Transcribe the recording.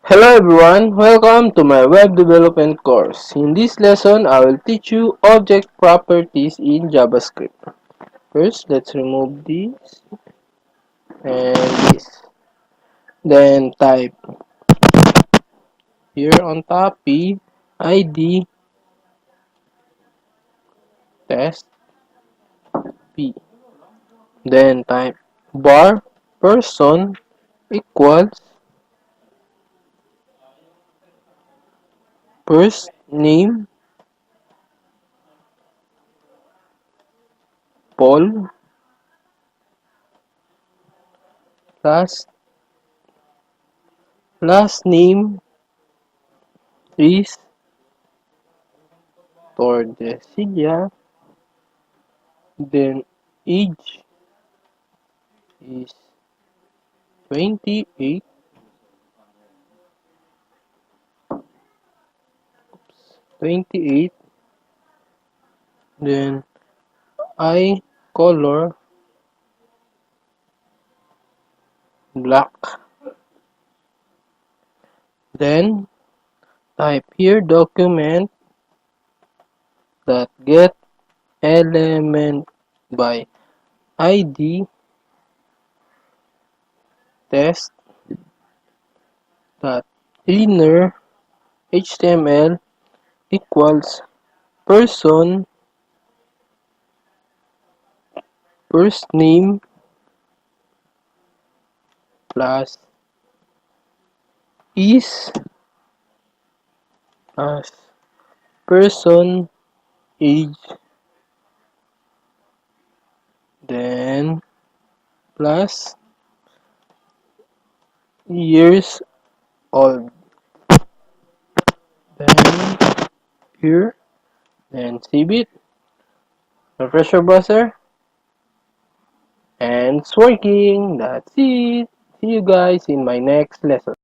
Hello everyone, welcome to my web development course. In this lesson, I will teach you object properties in JavaScript. First, let's remove this and this. Then type here on top p id test p. Then type bar person equals first name Paul last name is Tordesillas. Then age is 28. 28. Then eye color black. Then type here document that get element by id test that inner html equals person first name plus is as person age, then plus years old. Then here, then save it, refresh your browser, and it's working. That's it. See you guys in my next lesson.